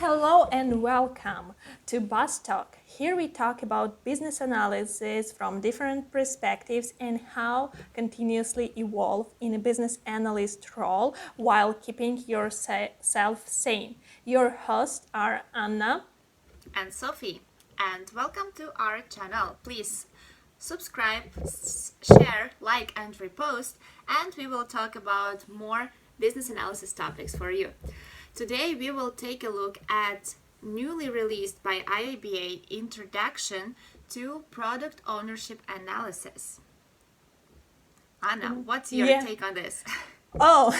Hello and welcome to BAzz Talk. Here we talk about business analysis from different perspectives and how continuously evolve in a business analyst role while keeping yourself sane. Your hosts are Anna and Sophie, and welcome to our channel. Please subscribe, share, like, and repost, and we will talk about more business analysis topics for you. Today, we will take a look at newly released by IIBA Introduction to Product Ownership Analysis. Anna, what's your take on this? Oh,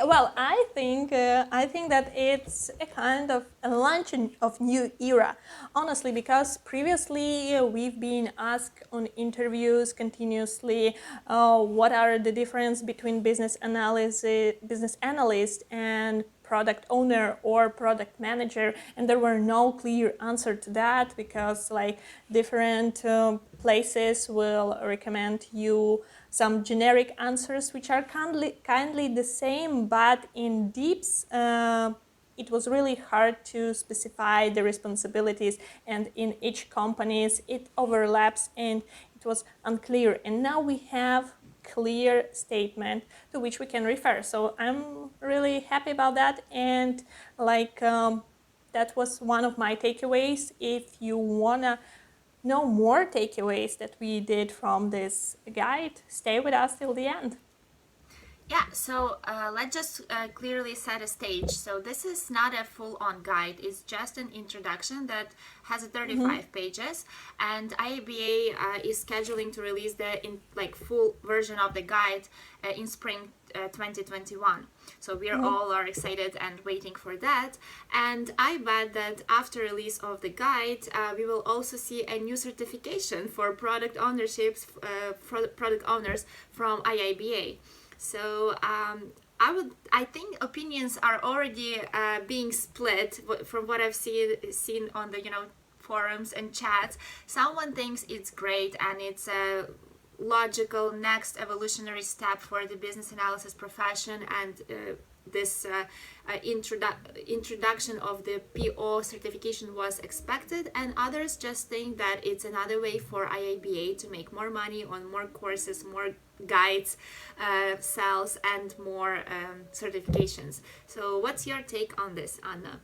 well, I think that it's a kind of a launch of new era, honestly, because previously we've been asked on interviews continuously what are the difference between business analyst and product owner or product manager, and there were no clear answer to that because like different places will recommend you some generic answers which are kindly the same, but in deeps it was really hard to specify the responsibilities, and in each companies it overlaps and it was unclear, and now we have clear statement to which we can refer. So I'm really happy about that, and that was one of my takeaways. If you wanna know more takeaways that we did from this guide, stay with us till the end. Yeah, so let's just clearly set a stage. So this is not a full-on guide. It's just an introduction that has 35 pages, and IIBA is scheduling to release the full version of the guide in spring 2021. So we all are excited and waiting for that. And I bet that after release of the guide, we will also see a new certification for product ownerships, product owners from IIBA. So I think opinions are already being split from what I've seen on the forums and chats. Someone thinks it's great and it's a logical next evolutionary step for the business analysis profession, and this introduction of the PO certification was expected, and others just think that it's another way for IIBA to make more money on more courses, more guides, sales, and more certifications. So what's your take on this, Anna?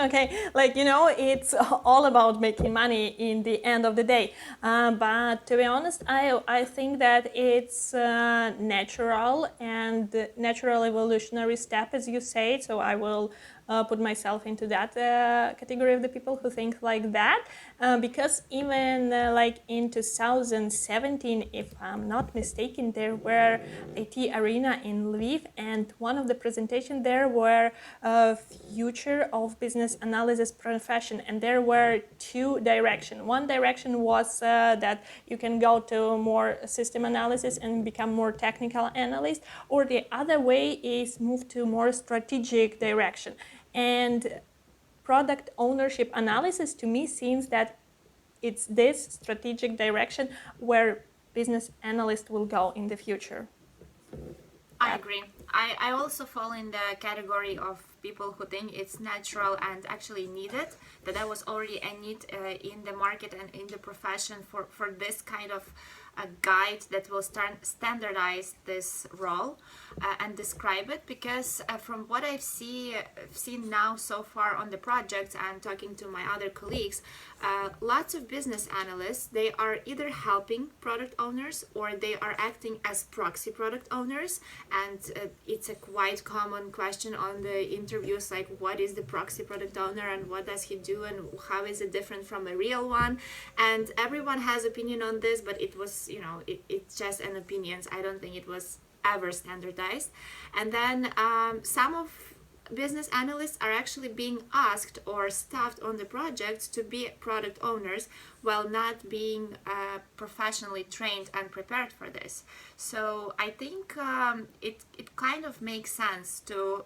Okay, it's all about making money in the end of the day, but to be honest, I think that it's natural and natural evolutionary step, as you say. So I will put myself into that category of the people who think like that, because even in 2017, if I'm not mistaken, there were IT Arena in Lviv, and one of the presentation there were future of business analysis profession, and there were two directions. One direction was that you can go to more system analysis and become more technical analyst, or the other way is move to more strategic direction. And product ownership analysis to me seems that it's this strategic direction where business analyst will go in the future. I agree. I also fall in the category of people who think it's natural and actually needed, that there was already a need in the market and in the profession for this kind of a guide that will standardize this role and describe it, because from what I've seen now so far on the project and talking to my other colleagues, lots of business analysts, they are either helping product owners or they are acting as proxy product owners, and it's a quite common question on the interviews, like what is the proxy product owner and what does he do and how is it different from a real one, and everyone has opinion on this, but it was it's just an opinions. I don't think it was ever standardized. And then some of business analysts are actually being asked or staffed on the projects to be product owners, while not being professionally trained and prepared for this. So I think it kind of makes sense to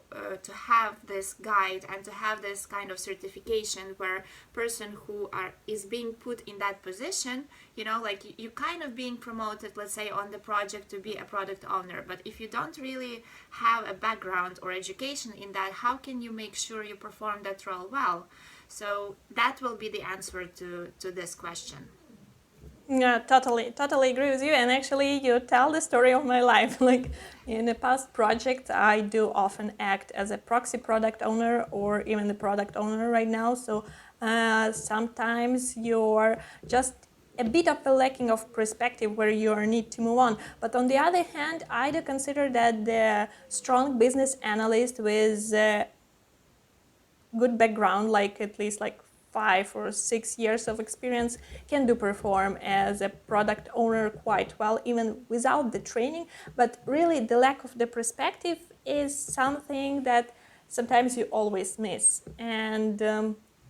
have this guide and to have this kind of certification where person who is being put in that position, like you kind of being promoted, let's say, on the project to be a product owner. But if you don't really have a background or education in that, how can you make sure you perform that role well? So that will be the answer to this question. Yeah, totally agree with you. And actually, you tell the story of my life. Like in a past project, I do often act as a proxy product owner or even the product owner right now. So sometimes you're just a bit of a lacking of perspective where you need to move on. But on the other hand, I do consider that the strong business analyst with good background, like at least like 5 or 6 years of experience, can do perform as a product owner quite well, even without the training. But really, the lack of the perspective is something that sometimes you always miss. And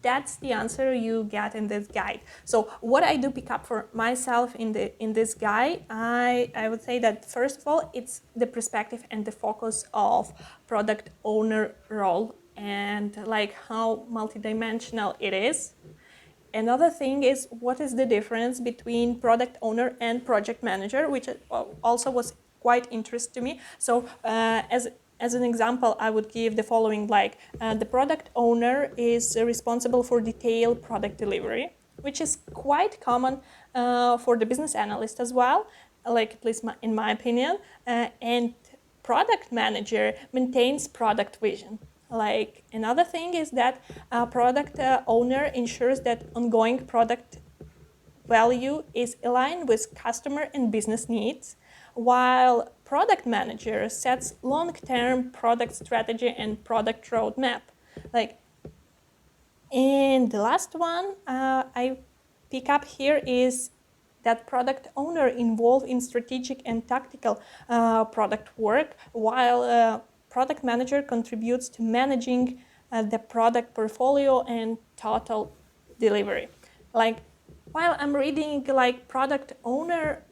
that's the answer you get in this guide. So what I do pick up for myself in this guide, I would say that first of all, it's the perspective and the focus of product owner role and like how multidimensional it is. Another thing is what is the difference between product owner and project manager, which also was quite interesting to me. So as an example, I would give the following, like the product owner is responsible for detailed product delivery, which is quite common for the business analyst as well, like at least in my opinion. And product manager maintains product vision. Like another thing is that a product owner ensures that ongoing product value is aligned with customer and business needs, while product manager sets long-term product strategy and product roadmap. Like, and the last one I pick up here is that product owner involved in strategic and tactical product work, while product manager contributes to managing the product portfolio and total delivery. Like while I'm reading like product owner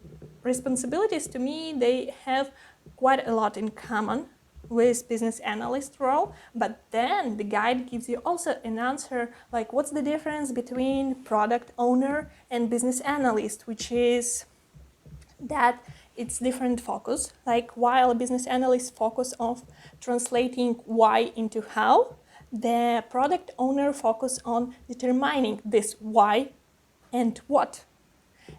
responsibilities, to me they have quite a lot in common with business analyst role, but then the guide gives you also an answer like what's the difference between product owner and business analyst, which is that it's different focus. Like while a business analyst focus on translating why into how, the product owner focus on determining this why and what.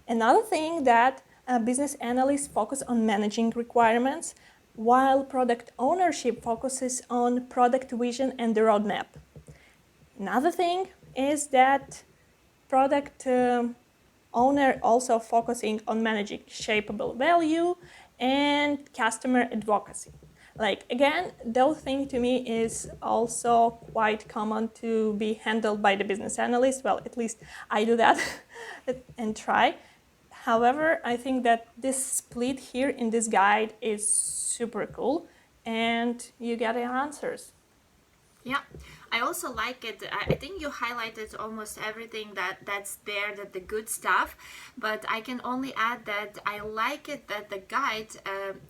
Another thing that business analysts focus on managing requirements, while product ownership focuses on product vision and the roadmap. Another thing is that product owner also focusing on managing shapeable value and customer advocacy. Like again, those things to me is also quite common to be handled by the business analyst. Well, at least I do that and try. However, I think that this split here in this guide is super cool and you get the answers. Yeah, I also like it. I think you highlighted almost everything that's there, that the good stuff. But I can only add that I like it that the guide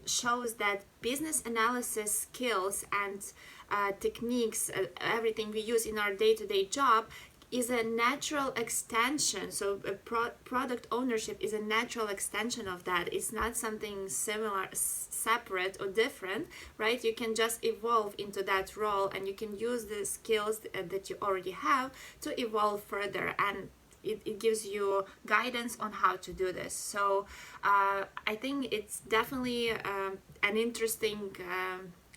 shows that business analysis skills and techniques, everything we use in our day-to-day job, is a natural extension. So product ownership is a natural extension of that. It's not something similar, separate or different, right? You can just evolve into that role and you can use the skills that you already have to evolve further, and it gives you guidance on how to do this. So I think it's definitely an interesting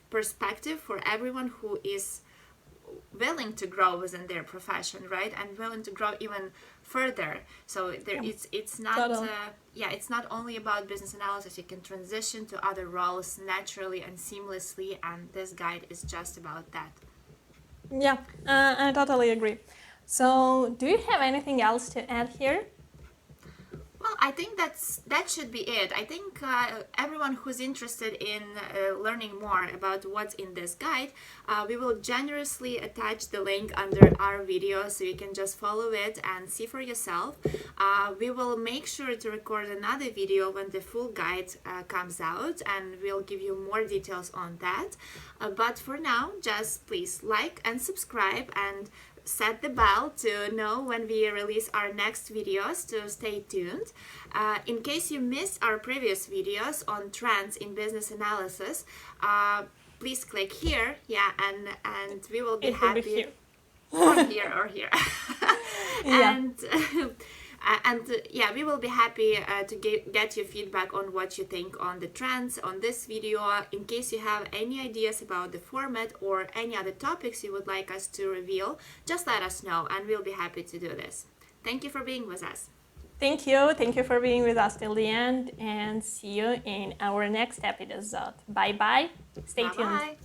perspective for everyone who is willing to grow within their profession, right, and willing to grow even further. So there, it's not it's not only about business analysis. You can transition to other roles naturally and seamlessly, and this guide is just about that. Yeah, I totally agree. So do you have anything else to add here? Well, I think that should be it. I think everyone who's interested in learning more about what's in this guide, we will generously attach the link under our video so you can just follow it and see for yourself. We will make sure to record another video when the full guide comes out, and we'll give you more details on that. But for now, just please like and subscribe and set the bell to know when we release our next videos, to stay tuned. In case you missed our previous videos on trends in business analysis, please click here, and we will be happy. Or here. And we will be happy to get your feedback on what you think on the trends on this video. In case you have any ideas about the format or any other topics you would like us to reveal, just let us know and we'll be happy to do this. Thank you for being with us. Thank you for being with us till the end, and see you in our next episode. Bye bye. Stay tuned.